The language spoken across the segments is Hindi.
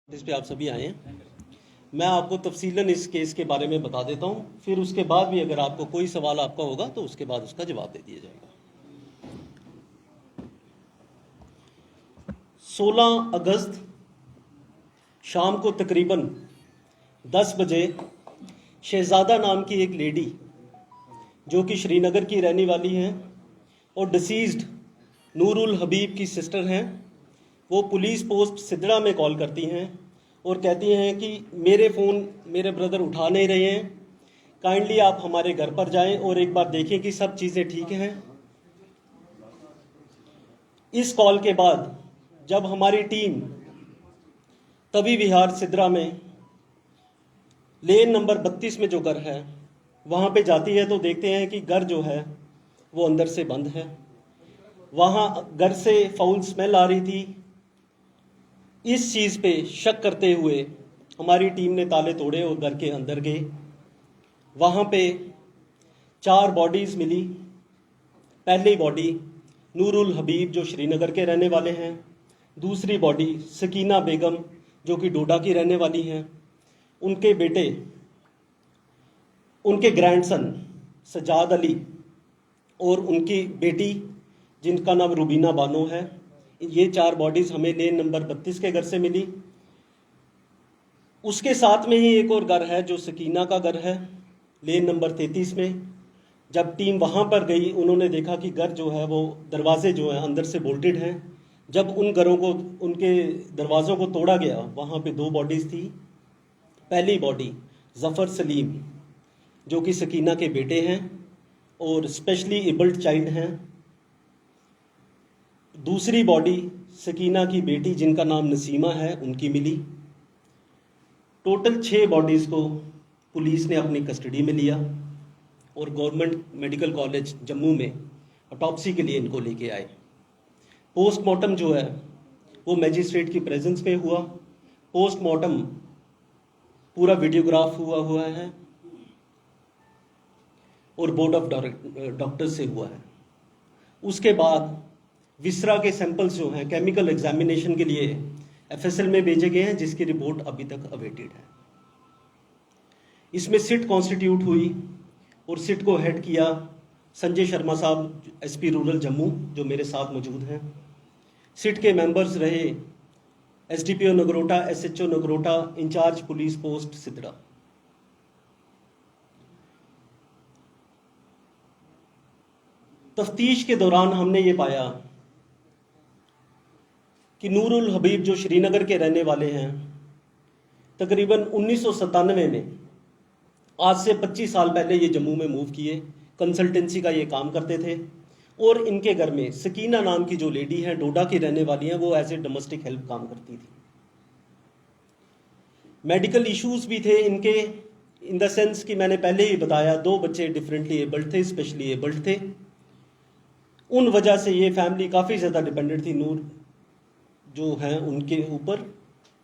इस पे आप सभी आए हैं। मैं आपको तफसीलन इस केस के बारे में बता देता हूं, फिर उसके बाद भी अगर आपको कोई सवाल आपका होगा तो उसके बाद उसका जवाब दे दिया जाएगा। 16 अगस्त शाम को तकरीबन 10 बजे शहजादा नाम की एक लेडी जो कि श्रीनगर की रहने वाली हैं और डिसीज्ड नूरुल हबीब की सिस्टर हैं, वो पुलिस पोस्ट सिदड़ा में कॉल करती हैं और कहती हैं कि मेरे फ़ोन मेरे ब्रदर उठा नहीं रहे हैं, काइंडली आप हमारे घर पर जाएं और एक बार देखें कि सब चीज़ें ठीक हैं। इस कॉल के बाद जब हमारी टीम तभी विहार सिदड़ा में लेन नंबर 32 में जो घर है वहाँ पे जाती है तो देखते हैं कि घर जो है वो अंदर से बंद है। वहाँ घर से फाउल स्मेल आ रही थी। इस चीज़ पे शक करते हुए हमारी टीम ने ताले तोड़े और घर के अंदर गए। वहाँ पे 4 बॉडीज़ मिली। पहली बॉडी नूरुल हबीब जो श्रीनगर के रहने वाले हैं, दूसरी बॉडी सकीना बेगम जो कि डोडा की रहने वाली हैं, उनके बेटे, उनके ग्रैंडसन सजाद अली और उनकी बेटी जिनका नाम रुबीना बानो है। ये 4 बॉडीज़ हमें लेन नंबर 32 के घर से मिली। उसके साथ में ही एक और घर है जो सकीना का घर है, लेन नंबर 33 में। जब टीम वहाँ पर गई उन्होंने देखा कि घर जो है वो दरवाजे जो हैं अंदर से बोल्टेड हैं। जब उन घरों को, उनके दरवाज़ों को तोड़ा गया, वहाँ पे 2 बॉडीज़ थी। पहली बॉडी ज़फ़र सलीम जो कि सकीना के बेटे हैं और स्पेशली एबल्ड चाइल्ड हैं। दूसरी बॉडी सकीना की बेटी जिनका नाम नसीमा है, उनकी मिली। टोटल 6 बॉडीज़ को पुलिस ने अपनी कस्टडी में लिया और गवर्नमेंट मेडिकल कॉलेज जम्मू में ऑटोप्सी के लिए इनको लेके आए। पोस्टमार्टम जो है वो मैजिस्ट्रेट की प्रेजेंस में हुआ। पोस्टमार्टम पूरा वीडियोग्राफ हुआ है और बोर्ड ऑफ डॉक्टर्स से हुआ है। उसके बाद विसरा के सैंपल्स जो हैं केमिकल एग्जामिनेशन के लिए एफएसएल में भेजे गए हैं, जिसकी रिपोर्ट अभी तक अवेटेड है। इसमें सिट कॉन्स्टिट्यूट हुई और सिट को हेड किया संजय शर्मा साहब, एसपी रूरल जम्मू, जो मेरे साथ मौजूद हैं। सिट के मेंबर्स रहे SDPO Nagrota, SHO Nagrota, incharge police post Sidhra. तफ्तीश के दौरान हमने ये पाया कि नूरुल हबीब जो श्रीनगर के रहने वाले हैं, तकरीबन 1997 में, आज से 25 साल पहले ये जम्मू में मूव किए। कंसल्टेंसी का ये काम करते थे और इनके घर में सकीना नाम की जो लेडी है, डोडा की रहने वाली हैं, वो एज ए डोमेस्टिक हेल्प काम करती थी। मेडिकल इश्यूज भी थे इनके, इन द सेंस कि मैंने पहले ही बताया 2 बच्चे डिफरेंटली एबल्ड थे, स्पेशली एबल्ड थे। उन वजह से ये फैमिली काफ़ी ज़्यादा डिपेंडेंट थी नूर जो हैं उनके ऊपर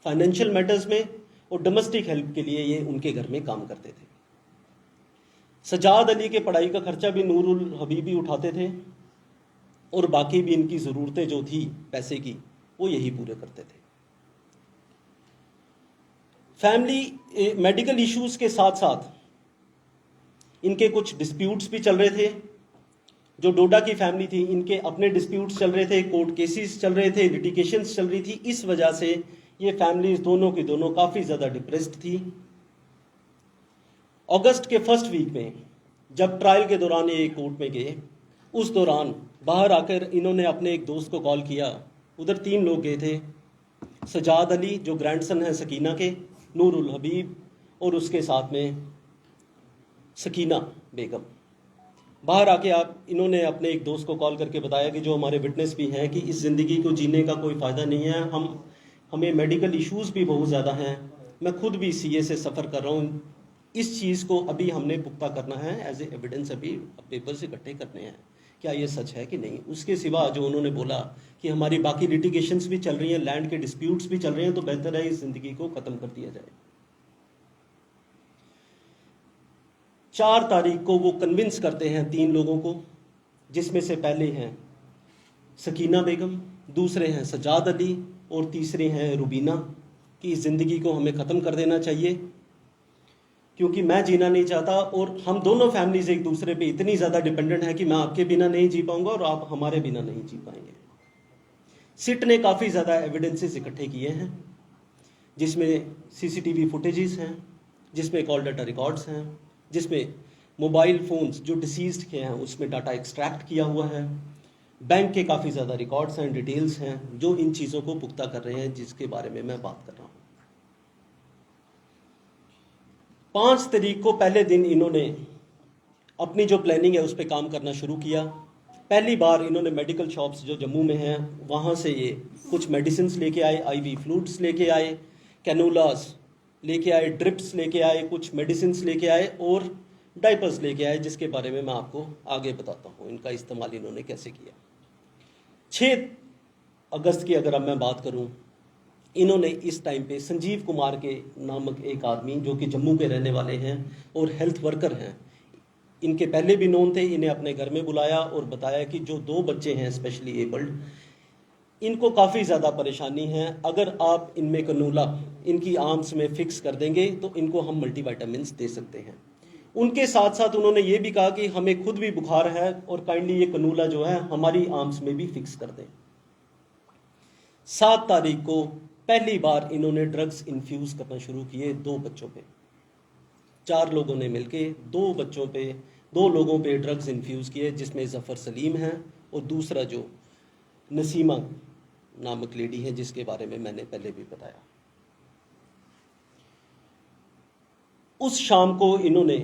फाइनेंशियल मैटर्स में, और डोमेस्टिक हेल्प के लिए ये उनके घर में काम करते थे। सजाद अली के पढ़ाई का खर्चा भी नूरुल हबीब ही उठाते थे और बाकी भी इनकी ज़रूरतें जो थी पैसे की वो यही पूरे करते थे। फैमिली मेडिकल इश्यूज के साथ साथ इनके कुछ डिस्प्यूट्स भी चल रहे थे। जो डोडा की फैमिली थी, इनके अपने डिस्प्यूट्स चल रहे थे, कोर्ट केसेस चल रहे थे, लिटिगेशंस चल रही थी। इस वजह से ये फैमिलीज दोनों की दोनों काफ़ी ज़्यादा डिप्रेस्ड थी। अगस्त के फर्स्ट वीक में जब ट्रायल के दौरान ये कोर्ट में गए, उस दौरान बाहर आकर इन्होंने अपने एक दोस्त को कॉल किया। उधर 3 लोग गए थे, सजाद अली जो ग्रैंडसन है सकीना के, नूरुल हबीब और उसके साथ में सकीना बेगम। बाहर आके इन्होंने अपने एक दोस्त को कॉल करके बताया कि जो हमारे विटनेस भी हैं कि इस ज़िंदगी को जीने का कोई फ़ायदा नहीं है, हमें मेडिकल इश्यूज़ भी बहुत ज़्यादा हैं, मैं खुद भी सीए से सफ़र कर रहा हूँ। इस चीज़ को अभी हमने पुख्ता करना है, एज ए एविडेंस अभी पेपर्स इकट्ठे करने हैं, क्या ये सच है कि नहीं। उसके सिवा जो उन्होंने बोला कि हमारी बाकी लिटिगेशंस भी चल रही हैं, लैंड के डिस्प्यूट्स भी चल रहे हैं, तो बेहतर है इस ज़िंदगी को ख़त्म कर दिया जाए। 4 तारीख को वो कन्विंस करते हैं 3 लोगों को, जिसमें से पहले हैं सकीना बेगम, दूसरे हैं सजाद अली और तीसरे हैं रुबीना। कि इस ज़िंदगी को हमें ख़त्म कर देना चाहिए, क्योंकि मैं जीना नहीं चाहता और हम दोनों फैमिलीज एक दूसरे पे इतनी ज़्यादा डिपेंडेंट हैं कि मैं आपके बिना नहीं जी पाऊंगा और आप हमारे बिना नहीं जी पाएंगे। सिट ने काफ़ी ज़्यादा एविडेंसेस इकट्ठे किए हैं, जिसमें सीसीटीवी फुटेजेस हैं, जिसमें कॉल डाटा रिकॉर्ड्स हैं, जिसमें मोबाइल फ़ोन्स जो डिसीज्ड के हैं उसमें डाटा एक्सट्रैक्ट किया हुआ है, बैंक के काफ़ी ज़्यादा रिकॉर्ड्स हैं, डिटेल्स हैं, जो इन चीज़ों को पुख्ता कर रहे हैं जिसके बारे में मैं बात कर रहा हूँ। 5 तारीख को पहले दिन इन्होंने अपनी जो प्लानिंग है उस पर काम करना शुरू किया। पहली बार इन्होंने मेडिकल शॉप्स जो जम्मू में हैं वहाँ से ये कुछ मेडिसिन लेके आए, आईवी फ्लूइड्स लेके आए, कैनूलास लेके आए, ड्रिप्स लेके आए, कुछ मेडिसिन लेके आए और डाइपर्स लेके आए, जिसके बारे में मैं आपको आगे बताता हूँ इनका इस्तेमाल इन्होंने कैसे किया। 6 अगस्त की अगर अब मैं बात करूँ, इन्होंने इस टाइम पे संजीव कुमार के नामक एक आदमी जो कि जम्मू के रहने वाले हैं और हेल्थ वर्कर हैं, इनके पहले भी नोन थे, इन्हें अपने घर में बुलाया और बताया कि जो 2 बच्चे हैं स्पेशली एबल्ड, इनको काफ़ी ज़्यादा परेशानी है, अगर आप इनमें कनूला इनकी आर्म्स में फिक्स कर देंगे तो इनको हम मल्टीविटामिन्स दे सकते हैं। उनके साथ साथ उन्होंने ये भी कहा कि हमें खुद भी बुखार है और काइंडली ये कनूला जो है हमारी आर्म्स में भी फिक्स कर दें। 7 तारीख को पहली बार इन्होंने ड्रग्स इन्फ्यूज़ करना शुरू किए 2 बच्चों पे। 4 लोगों ने मिलके 2 लोगों पे ड्रग्स इन्फ्यूज़ किए, जिसमें जफ़र सलीम है और दूसरा जो नसीमा नामक लेडी है जिसके बारे में मैंने पहले भी बताया। उस शाम को इन्होंने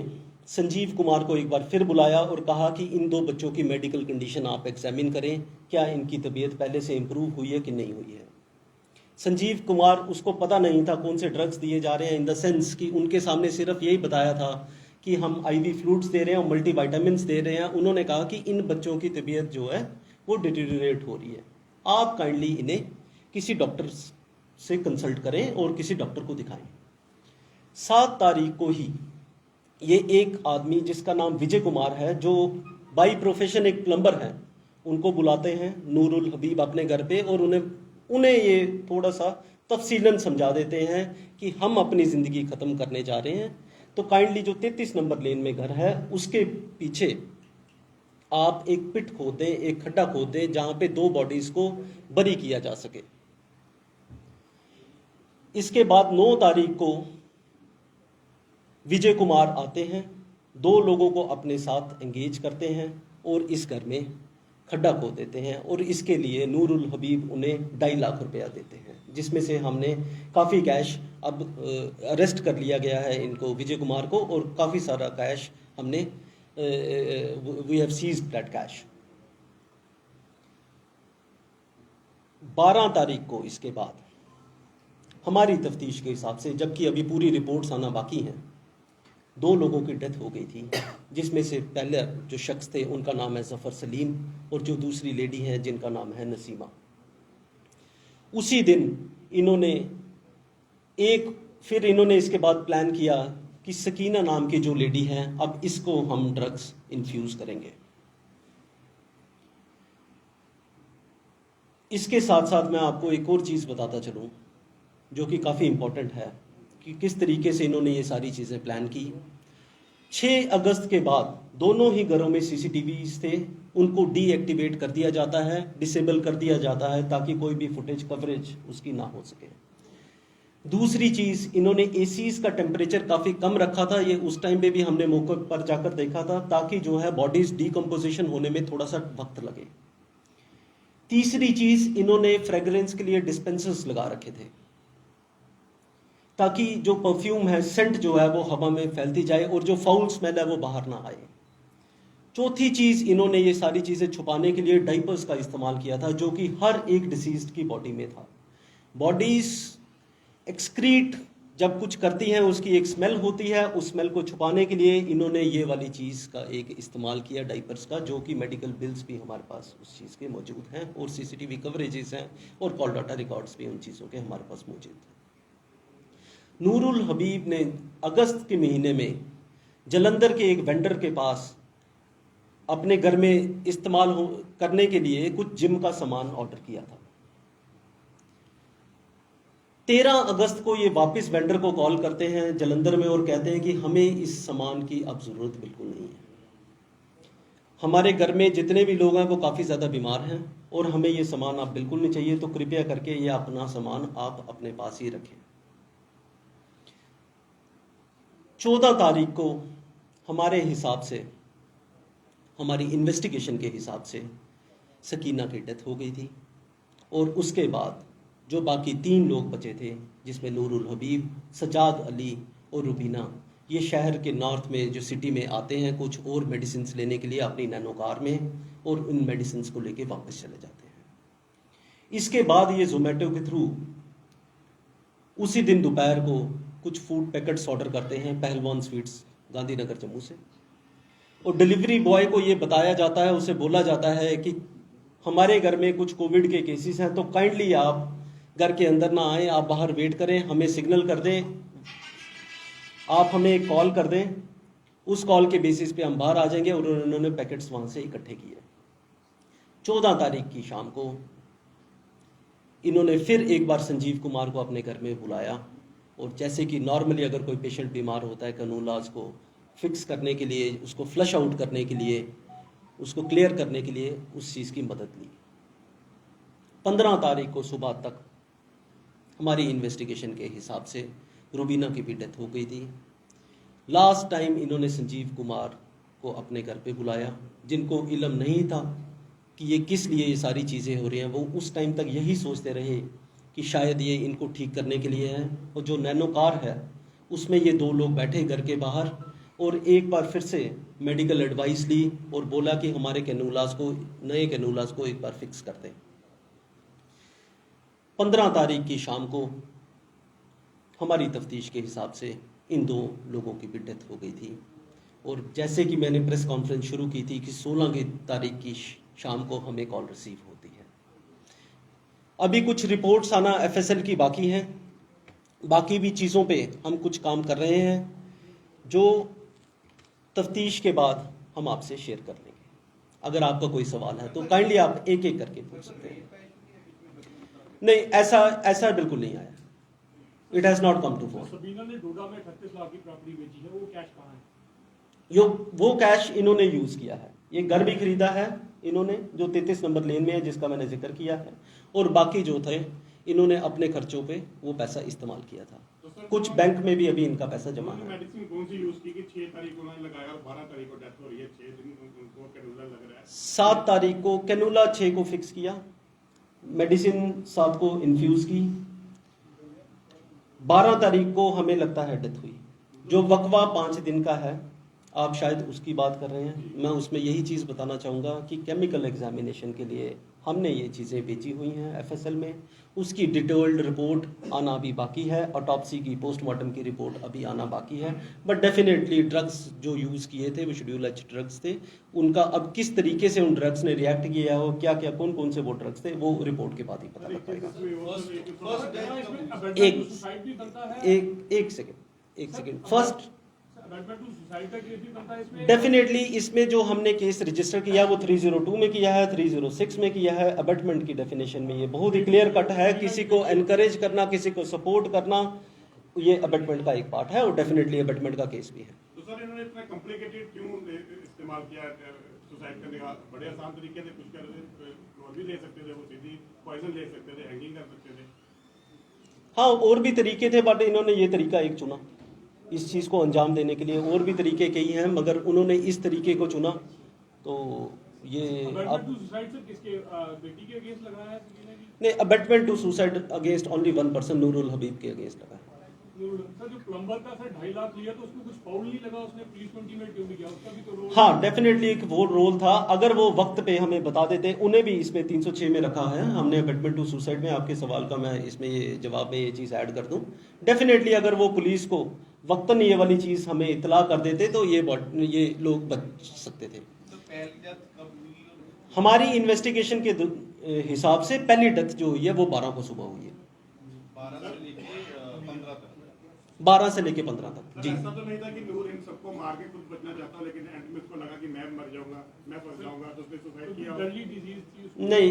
संजीव कुमार को एक बार फिर बुलाया और कहा कि इन 2 बच्चों की मेडिकल कंडीशन आप एग्जामिन करें, क्या इनकी तबीयत पहले से इम्प्रूव हुई है कि नहीं हुई है। संजीव कुमार, उसको पता नहीं था कौन से ड्रग्स दिए जा रहे हैं, इन द सेंस कि उनके सामने सिर्फ यही बताया था कि हम आईवी फ्लूइड्स दे रहे हैं और मल्टीविटामिन्स दे रहे हैं। उन्होंने कहा कि इन बच्चों की तबीयत जो है वो डिटीरियरेट हो रही है, आप काइंडली इन्हें किसी डॉक्टर से कंसल्ट करें और किसी डॉक्टर को दिखाएं। 7 तारीख को ही ये एक आदमी जिसका नाम विजय कुमार है, जो बाई प्रोफेशन एक प्लम्बर है, उनको बुलाते हैं नूरुल हबीब अपने घर पे और उन्हें ये थोड़ा सा तफसीलन समझा देते हैं कि हम अपनी ज़िंदगी ख़त्म करने जा रहे हैं, तो काइंडली जो 33 नंबर लेन में घर है उसके पीछे आप एक पिट खोद दें, एक खड्डा खोद दें जहाँ पे 2 बॉडीज़ को बरी किया जा सके। इसके बाद 9 तारीख को विजय कुमार आते हैं, 2 लोगों को अपने साथ एंगेज करते हैं और इस घर में खड्डा खोद देते हैं और इसके लिए नूरुल हबीब उन्हें 2.5 लाख रुपया देते हैं, जिसमें से हमने काफ़ी कैश अब अरेस्ट कर लिया गया है इनको, विजय कुमार को, और काफ़ी सारा कैश हमने we have seized that cash. 12 तारीख को इसके बाद हमारी तफ्तीश के हिसाब से, जबकि अभी पूरी रिपोर्ट्स आना बाकी हैं, 2 लोगों की डेथ हो गई थी, जिसमें से पहले जो शख्स थे उनका नाम है जफ़र सलीम और जो दूसरी लेडी है जिनका नाम है नसीमा। उसी दिन इन्होंने इसके बाद प्लान किया कि सकीना नाम की जो लेडी है, अब इसको हम ड्रग्स इन्फ्यूज़ करेंगे। इसके साथ साथ मैं आपको एक और चीज़ बताता चलूँ जो कि काफ़ी इम्पोर्टेंट है कि किस तरीके से इन्होंने ये सारी चीज़ें प्लान की। 6 अगस्त के बाद दोनों ही घरों में सीसीटीवीज थे, उनको डीएक्टिवेट कर दिया जाता है, डिसेबल कर दिया जाता है, ताकि कोई भी फुटेज कवरेज उसकी ना हो सके। दूसरी चीज़, इन्होंने एसीज का टेम्परेचर काफ़ी कम रखा था, ये उस टाइम पे भी हमने मौके पर जाकर देखा था, ताकि जो है बॉडीज डीकम्पोजिशन होने में थोड़ा सा वक्त लगे। तीसरी चीज़, इन्होंने फ्रेगरेंस के लिए डिस्पेंसर्स लगा रखे थे, ताकि जो परफ्यूम है, सेंट जो है वो हवा में फैलती जाए और जो फाउल स्मेल है वो बाहर ना आए। चौथी चीज़, इन्होंने ये सारी चीज़ें छुपाने के लिए डाइपर्स का इस्तेमाल किया था, जो कि हर एक डिसीज्ड की बॉडी में था। बॉडीज एक्सक्रीट जब कुछ करती हैं उसकी एक स्मेल होती है, उस स्मेल को छुपाने के लिए इन्होंने ये वाली चीज़ का एक इस्तेमाल किया, डाइपर्स का, जो कि मेडिकल बिल्स भी हमारे पास उस चीज़ के मौजूद हैं और सीसीटीवी कवरेजेस हैं और कॉल डाटा रिकॉर्ड्स भी उन चीज़ों के हमारे पास मौजूद हैं। नूरुल हबीब ने अगस्त के महीने में जलंधर के एक वेंडर के पास अपने घर में इस्तेमाल करने के लिए कुछ जिम का सामान ऑर्डर किया था। 13 अगस्त को ये वापस वेंडर को कॉल करते हैं जलंधर में और कहते हैं कि हमें इस सामान की अब ज़रूरत बिल्कुल नहीं है। हमारे घर में जितने भी लोग हैं वो काफ़ी ज़्यादा बीमार हैं और हमें ये सामान आप बिल्कुल नहीं चाहिए, तो कृपया करके ये अपना सामान आप अपने पास ही रखें। 14 तारीख को हमारे हिसाब से, हमारी इन्वेस्टिगेशन के हिसाब से सकीना की डेथ हो गई थी और उसके बाद जो बाकी 3 लोग बचे थे, जिसमें नूरुल हबीब, सजाद अली और रुबीना, ये शहर के नॉर्थ में जो सिटी में आते हैं कुछ और मेडिसिन लेने के लिए अपनी नैनो कार में, और उन मेडिसिन को लेके वापस चले जाते हैं। इसके बाद ये जोमेटो के थ्रू उसी दिन दोपहर को कुछ फूड पैकेट्स ऑर्डर करते हैं पहलवान स्वीट्स गांधीनगर जम्मू से, और डिलीवरी बॉय को ये बताया जाता है, उसे बोला जाता है कि हमारे घर में कुछ कोविड के केसेस हैं, तो काइंडली आप घर के अंदर ना आए, आप बाहर वेट करें, हमें सिग्नल कर दें, आप हमें एक कॉल कर दें, उस कॉल के बेसिस पे हम बाहर आ जाएंगे। और उन्होंने पैकेट्स वहाँ से इकट्ठे किए। 14 तारीख की शाम को इन्होंने फिर एक बार संजीव कुमार को अपने घर में बुलाया, और जैसे कि नॉर्मली अगर कोई पेशेंट बीमार होता है, कैनुलास को फिक्स करने के लिए, उसको फ्लश आउट करने के लिए, उसको क्लियर करने के लिए उस चीज़ की मदद ली। 15 तारीख को सुबह तक हमारी इन्वेस्टिगेशन के हिसाब से रुबीना की भी डेथ हो गई थी। लास्ट टाइम इन्होंने संजीव कुमार को अपने घर पे बुलाया, जिनको इल्म नहीं था कि ये किस लिए ये सारी चीज़ें हो रही हैं। वो उस टाइम तक यही सोचते रहे कि शायद ये इनको ठीक करने के लिए है। और जो नैनो कार है उसमें ये 2 लोग बैठे घर के बाहर, और एक बार फिर से मेडिकल एडवाइस ली और बोला कि हमारे कैनुलास को, नए कैनुलास को एक बार फिक्स कर दें। 15 तारीख की शाम को हमारी तफ्तीश के हिसाब से इन 2 लोगों की भी डेथ हो गई थी। और जैसे कि मैंने प्रेस कॉन्फ्रेंस शुरू की थी कि 16 की तारीख की शाम को हमें कॉल रिसीव होती है। अभी कुछ रिपोर्ट्स आना एफएसएल की बाकी हैं, बाकी भी चीज़ों पे हम कुछ काम कर रहे हैं, जो तफ्तीश के बाद हम आपसे शेयर कर लेंगे। अगर आपका कोई सवाल है तो काइंडली आप एक एक करके पूछ सकते हैं। नहीं, ऐसा बिल्कुल नहीं आया। It has not come to fore. Sabina ने डोडा में 38 लाख की प्रॉपर्टी बेची है, वो कैश कहाँ है? वो कैश इन्होंने यूज किया है। ये घर भी खरीदा है इन्होंने, जो 33 नंबर लेन में है, जिसका मैंने जिक्र किया है, और बाकी जो थे इन्होंने अपने खर्चों पे वो पैसा इस्तेमाल किया था। तो कुछ बैंक में भी अभी इनका पैसा जमा है। मेडिसिन कौन सी यूज की कि 6 तारीख को उन्होंने लगाया और 12 तारीख को डेथ हो रही है, 6 दिन उनको कैनुला लग रहा है। 7 तारीख को कैनुला 6 को फिक्स किया, मेडिसिन 7 को इन्फ्यूज की, 12 तारीख को हमें लगता है डेथ हुई। जो वकवा 5 दिन का है, आप शायद उसकी बात कर रहे हैं। मैं उसमें यही चीज़ बताना चाहूँगा कि केमिकल एग्जामिनेशन के लिए हमने ये चीज़ें बेची हुई हैं एफएसएल में। उसकी डिटेल्ड रिपोर्ट आना अभी बाकी है, ऑटोप्सी की, पोस्टमार्टम की रिपोर्ट अभी आना बाकी है। बट डेफिनेटली ड्रग्स जो यूज़ किए थे वो शेड्यूल एच ड्रग्स थे। उनका अब किस तरीके से उन ड्रग्स ने रिएक्ट किया हो, क्या क्या कौन कौन से वो ड्रग्स थे, वो रिपोर्ट के बाद ही पता लग पाएगा। एक सेकेंड फर्स्ट डेफिनेटली इसमें जो हमने केस रजिस्टर किया वो 302 में किया है, 306 में किया है। अबेटमेंट की डेफिनेशन में ये बहुत ही क्लियर कट है। किसी को एनकरेज करना, किसी को सपोर्ट करना, ये अबेटमेंट का एक पार्ट है, और डेफिनेटली अबेटमेंट का केस भी है। तो सर इन्होंने इतना कॉम्प्लिकेटेड क्यों इस्तेमाल किया सुसाइड करने का? बड़े आसान तरीके से कुछ कर भी ले सकते थे, वो सीधी पॉइजन ले सकते थे, हैंगिंग कर सकते थे। हाँ, और भी तरीके थे, बट इन्होंने ये तरीका एक चुना इस चीज़ को अंजाम देने के लिए। और भी तरीके कई हैं, मगर उन्होंने इस तरीके को चुना। तो ये नहीं, abetment to suicide against only 1 person, Noorul Habib के अगेंस्ट लगा है। सर जो प्लम्बर का सर 2.5 लाख लिया, तो उसको कुछ फाउल नहीं लगा? उसने पुलिस को इंटीमेट क्यों नहीं किया? उसका भी तो रोल। हाँ, डेफिनेटली एक वो रोल था। अगर वो वक्त पे हमें बता देते, उन्हें भी इसमें 306 में रखा है हमने, अबेटमेंट टू सुसाइड में। आपके सवाल का मैं इसमें ये जवाब में ये चीज़ ऐड कर दूं। डेफिनेटली अगर वो पुलिस को वक्तन ये वाली चीज़ हमें इतला कर देते तो ये लोग बच सकते थे। हमारी इन्वेस्टिगेशन के हिसाब से पहली डेथ जो हुई है वो 12 को सुबह हुई है, 12 से लेके 15 तक। जी, ऐसा तो नहीं था कि नूर इन सबको मार के खुद बचना चाहता, लेकिन एंड में उसको लगा कि मैं मर जाऊंगा, मैं फंस जाऊंगा, तो उसने सुसाइड किया। डेडली डिजीज थी? नहीं,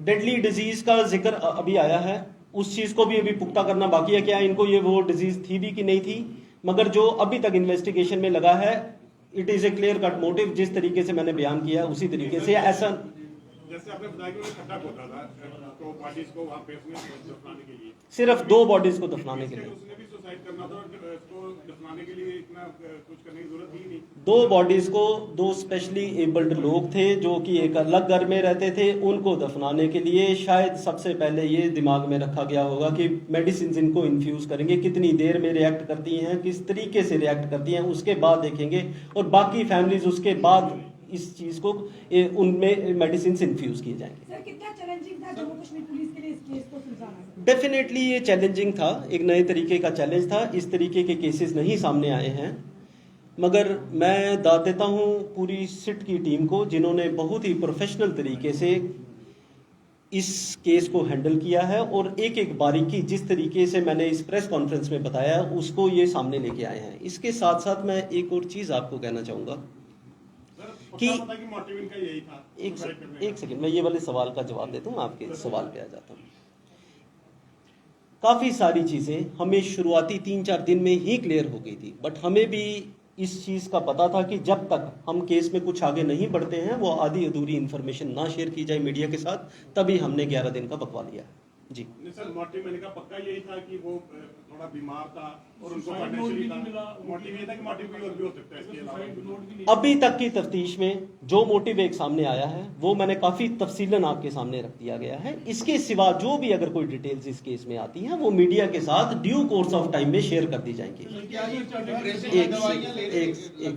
डेडली डिजीज का जिक्र अभी आया है उस चीज़ को भी अभी पुख्ता करना बाकी है, क्या इनको ये वो डिजीज़ थी भी कि नहीं थी। मगर जो अभी तक इन्वेस्टिगेशन में लगा है, it is a clear cut motive, जिस तरीके से मैंने बयान किया उसी तरीके से। ऐसा जैसे आपने बताया कि उन्होंने खड्डा खोदा था तो बॉडीज को वहाँ पे उसमें दफनाने के लिए, सिर्फ 2 बॉडीज़ को दफनाने के लिए, उसने भी सुसाइड करना था और इसको दफनाने के लिए इतना कुछ करने की जरूरत ही नहीं। 2 बॉडीज़ को 2 स्पेशली एबल्ड लोग थे जो कि एक अलग घर में रहते थे, उनको दफनाने के लिए शायद सबसे पहले ये दिमाग में रखा गया होगा कि मेडिसिन इनको इन्फ्यूज़ करेंगे, कितनी देर में रिएक्ट करती हैं, किस तरीके से रिएक्ट करती हैं, उसके बाद देखेंगे। और बाकी फैमिलीज उसके बाद इस चीज़ को उनमें मेडिसिन इन्फ्यूज़ किए जाएंगे। सर कितना चैलेंजिंग था जम्मू कश्मीर पुलिस के लिए इस केस को सुलझाना? डेफिनेटली ये चैलेंजिंग था, एक नए तरीके का चैलेंज था। इस तरीके के केसेस नहीं सामने आए हैं, मगर मैं दाद देता हूँ पूरी सिट की टीम को, जिन्होंने बहुत ही प्रोफेशनल तरीके से इस केस को हैंडल किया है और एक एक बारीकी जिस तरीके से मैंने इस प्रेस कॉन्फ्रेंस में बताया उसको ये सामने लेके आए हैं। इसके साथ साथ मैं एक और चीज़ आपको कहना चाहूँगा कि मोटिव इनका यही था। एक सेकंड, मैं ये वाले सवाल का जवाब देता हूँ, आपके सवाल पे आ जाता हूँ। काफ़ी सारी चीज़ें हमें शुरुआती 3-4 दिन में ही क्लियर हो गई थी, बट हमें भी इस चीज़ का पता था कि जब तक हम केस में कुछ आगे नहीं बढ़ते हैं, वो आधी अधूरी इन्फॉर्मेशन ना शेयर की जाए मीडिया के साथ, तभी हमने 11 दिन का बकवा लिया। जी सर, मोटिव मैंने कहा पक्का यही था कि वो थोड़ा बीमार था और उनको फाइनेंशियली था। मोटिव ये था कि मोटिव कोई और भी हो सकता है इसके अलावा। अभी तक की तफ्तीश में जो मोटिव एक सामने आया है वो मैंने काफ़ी तफसीलन आपके सामने रख दिया गया है। इसके सिवा जो भी अगर कोई डिटेल्स इस केस में आती हैं वो मीडिया के साथ ड्यू कोर्स ऑफ टाइम में शेयर कर दी जाएंगी। एक